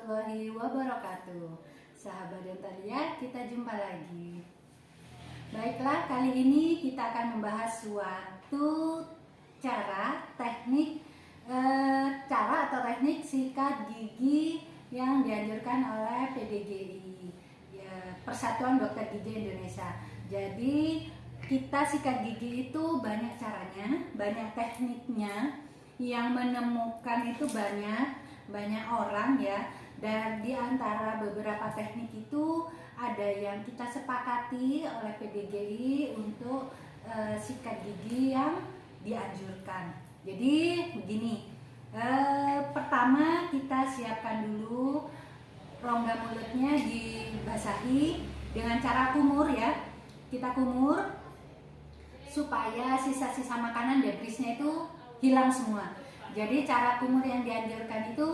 warahmatullahi wabarakatuh. Sahabat Dentalia, kita jumpa lagi. Baiklah, kali ini kita akan membahas suatu cara atau teknik sikat gigi yang dianjurkan oleh PDGI, Persatuan Dokter Gigi Indonesia. Jadi kita sikat gigi itu banyak caranya, banyak tekniknya. Yang menemukan itu banyak orang ya, dan di antara beberapa teknik itu ada yang kita sepakati oleh PDGI untuk sikat gigi yang dianjurkan. Jadi begini, pertama kita siapkan dulu rongga mulutnya, dibasahi dengan cara kumur ya. Kita kumur supaya sisa-sisa makanan debrisnya itu hilang semua. Jadi cara kumur yang dianjurkan itu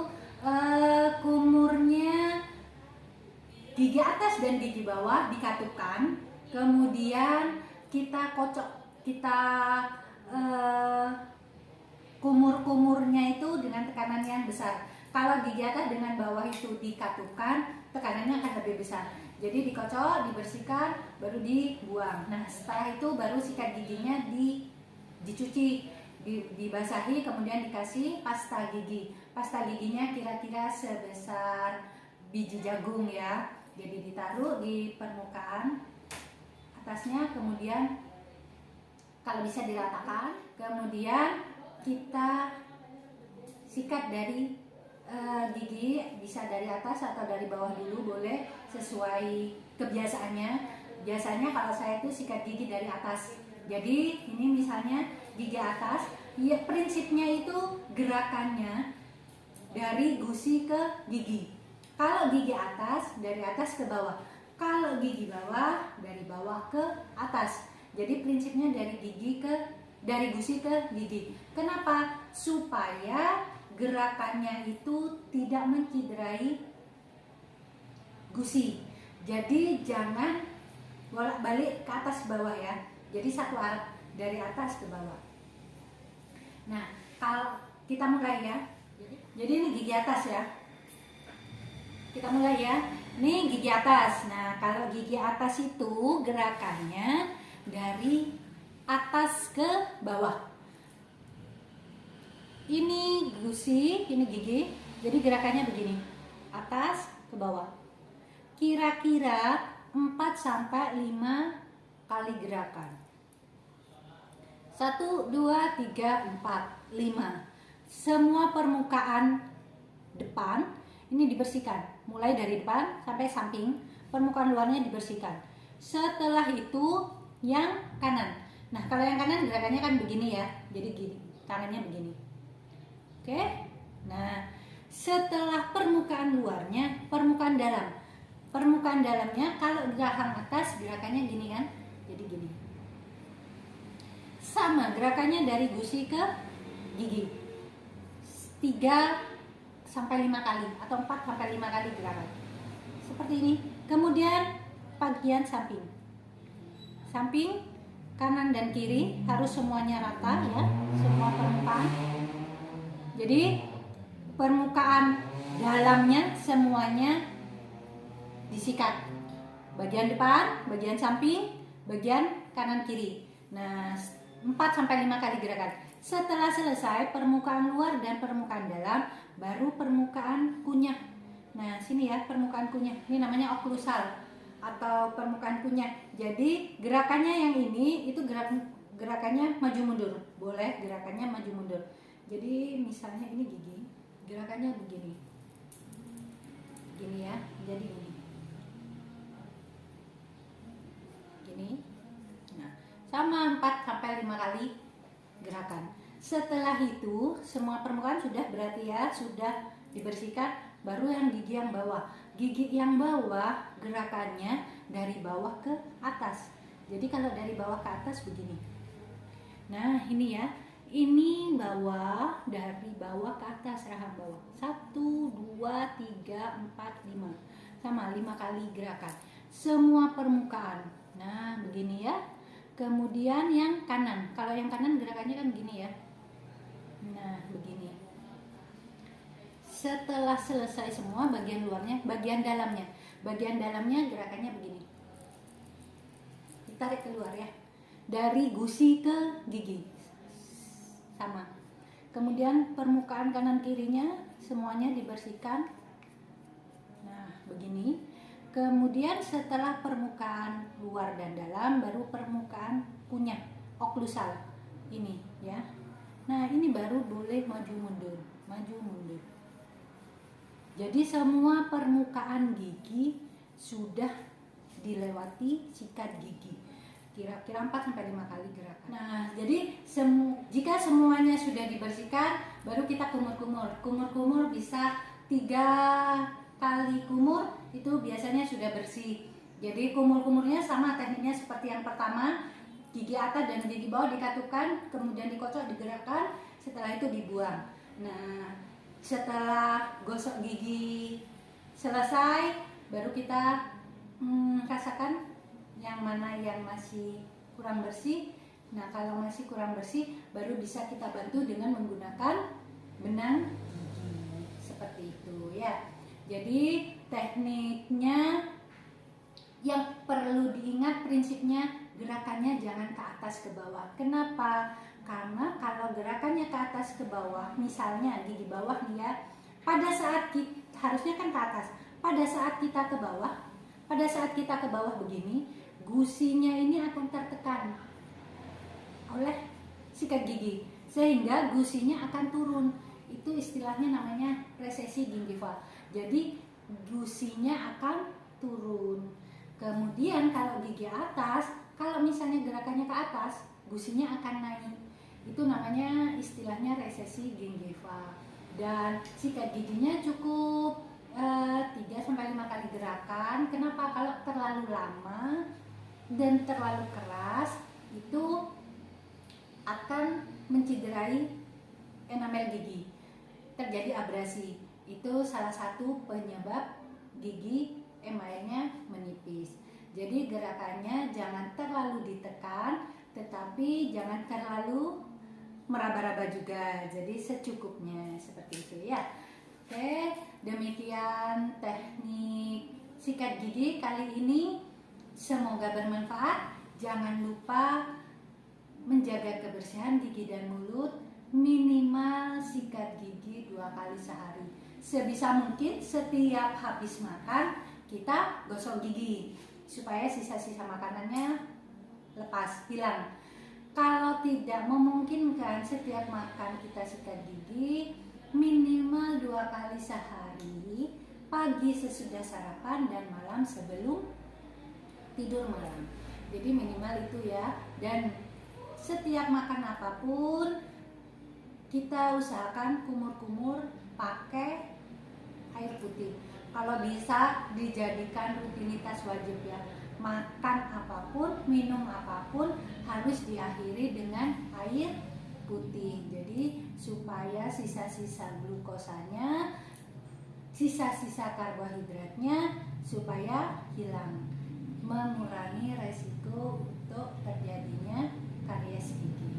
kumurnya gigi atas dan gigi bawah dikatupkan, kemudian kita kocok, kita kumur-kumurnya itu dengan tekanan yang besar. Kalau gigi atas dengan bawah itu dikatupkan, tekanannya akan lebih besar. Jadi dikocok, dibersihkan, baru dibuang. Nah, setelah itu baru sikat giginya dicuci, dibasahi, kemudian dikasih pasta gigi. Pasta giginya kira-kira sebesar biji jagung ya. Jadi ditaruh di permukaan atasnya, kemudian kalau bisa diratakan, kemudian kita sikat dari gigi, bisa dari atas atau dari bawah dulu, boleh sesuai kebiasaannya. Biasanya kalau saya itu sikat gigi dari atas. Jadi ini misalnya gigi atas, ya prinsipnya itu gerakannya dari gusi ke gigi. Kalau gigi atas, dari atas ke bawah. Kalau gigi bawah, dari bawah ke atas. Jadi prinsipnya dari gusi ke gigi. Kenapa? Supaya gerakannya itu tidak menciderai gusi. Jadi jangan bolak-balik ke atas bawah ya. Jadi satu arah, dari atas ke bawah. Nah, kalau kita mulai ya. Jadi ini gigi atas ya. Kita mulai ya. Ini gigi atas. Nah, kalau gigi atas itu gerakannya dari atas ke bawah. Ini gusi, ini gigi. Jadi gerakannya begini. Atas ke bawah. Kira-kira 4 sampai 5 kali gerakan. 1, 2, 3, 4, 5. Semua permukaan depan ini dibersihkan, mulai dari depan sampai samping, permukaan luarnya dibersihkan. Setelah itu yang kanan. Nah, kalau yang kanan gerakannya kan begini ya, jadi gini, tangannya begini. Oke. Nah, setelah permukaan luarnya, permukaan dalam. Permukaan dalamnya kalau gerakan atas gerakannya gini kan, jadi gini. Sama gerakannya dari gusi ke gigi. 3 sampai 5 kali atau 4 sampai 5 kali gerakan. Seperti ini. Kemudian bagian samping. Samping kanan dan kiri harus semuanya rata ya, semua permukaan. Jadi permukaan dalamnya semuanya disikat. Bagian depan, bagian samping, bagian kanan kiri. Nah, 4 sampai 5 kali gerakan. Setelah selesai permukaan luar dan permukaan dalam, baru permukaan kunyah. Nah, sini ya permukaan kunyah. Ini namanya oklusal atau permukaan kunyah. Jadi gerakannya yang ini itu gerakannya maju mundur. Boleh gerakannya maju mundur. Jadi misalnya ini gigi, gerakannya begini. Gini ya. Jadi gini. Gini. Nah, sama 4 sampai 5 kali gerakan. Setelah itu semua permukaan sudah berarti ya, sudah dibersihkan, baru yang gigi yang bawah. Gigi yang bawah gerakannya dari bawah ke atas. Jadi kalau dari bawah ke atas begini. Nah, ini ya. Ini bawah, dari bawah ke atas, rahang bawah. 1, 2, 3, 4, 5. Sama 5 kali gerakan. Semua permukaan. Nah, begini ya. Kemudian yang kanan. Kalau yang kanan gerakannya kan begini ya. Nah, begini. Setelah selesai semua bagian luarnya, bagian dalamnya gerakannya begini. Ditarik keluar ya, dari gusi ke gigi, sama. Kemudian permukaan kanan kirinya semuanya dibersihkan. Nah, begini. Kemudian setelah permukaan luar dan dalam, baru permukaan punya oklusal ini ya. Nah, ini baru boleh maju mundur. Jadi semua permukaan gigi sudah dilewati sikat gigi. Kira-kira 4-5 kali gerakan. Nah, jadi jika semuanya sudah dibersihkan, baru kita kumur-kumur. Kumur-kumur bisa 3 kali kumur, itu biasanya sudah bersih. Jadi kumur-kumurnya sama tekniknya seperti yang pertama, gigi atas dan gigi bawah dikatukan, kemudian dikocok, digerakkan, setelah itu dibuang. Nah, setelah gosok gigi selesai, baru kita rasakan yang mana yang masih kurang bersih. Nah, kalau masih kurang bersih, baru bisa kita bantu dengan menggunakan benang gigi seperti itu ya. Jadi tekniknya yang perlu diingat, prinsipnya gerakannya jangan ke atas ke bawah. Kenapa? Karena kalau gerakannya ke atas ke bawah, misalnya gigi bawah nih ya, pada saat harusnya kan ke atas. Pada saat kita ke bawah begini, gusinya ini akan tertekan oleh sikat gigi, sehingga gusinya akan turun. Itu istilahnya namanya resesi gingival. Jadi gusinya akan turun. Kemudian kalau gigi atas, kalau misalnya gerakannya ke atas, gusinya akan naik. Itu namanya istilahnya resesi gingival. Dan sikat giginya cukup 3-5 kali gerakan. Kenapa? Kalau terlalu lama dan terlalu keras, itu akan mencederai enamel gigi, terjadi abrasi. Itu salah satu penyebab gigi emalnya menipis. Jadi gerakannya jangan terlalu ditekan, tetapi jangan terlalu meraba-raba juga. Jadi secukupnya seperti itu ya. Oke, demikian teknik sikat gigi kali ini. Semoga bermanfaat. Jangan lupa menjaga kebersihan gigi dan mulut, minimal sikat gigi 2 kali sehari. Sebisa mungkin setiap habis makan kita gosok gigi supaya sisa-sisa makanannya lepas, hilang. Kalau tidak memungkinkan setiap makan kita sikat gigi, minimal 2 kali sehari, pagi sesudah sarapan dan malam sebelum tidur malam. Jadi minimal itu ya. Dan setiap makan apapun kita usahakan kumur-kumur pakai air putih. Kalau bisa dijadikan rutinitas wajib ya. Makan apapun, minum apapun harus diakhiri dengan air putih. Jadi supaya sisa-sisa glukosanya, sisa-sisa karbohidratnya supaya hilang, mengurangi resiko untuk terjadinya karies gigi.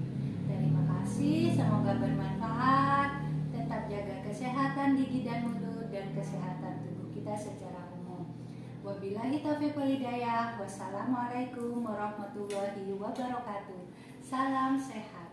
Terima kasih, semoga bermanfaat. Tetap jaga kesehatan gigi dan mulut dan kesehatan tubuh kita secara umum. Wabillahi taufiq wal hidayah. Wassalamualaikum warahmatullahi wabarakatuh. Salam sehat.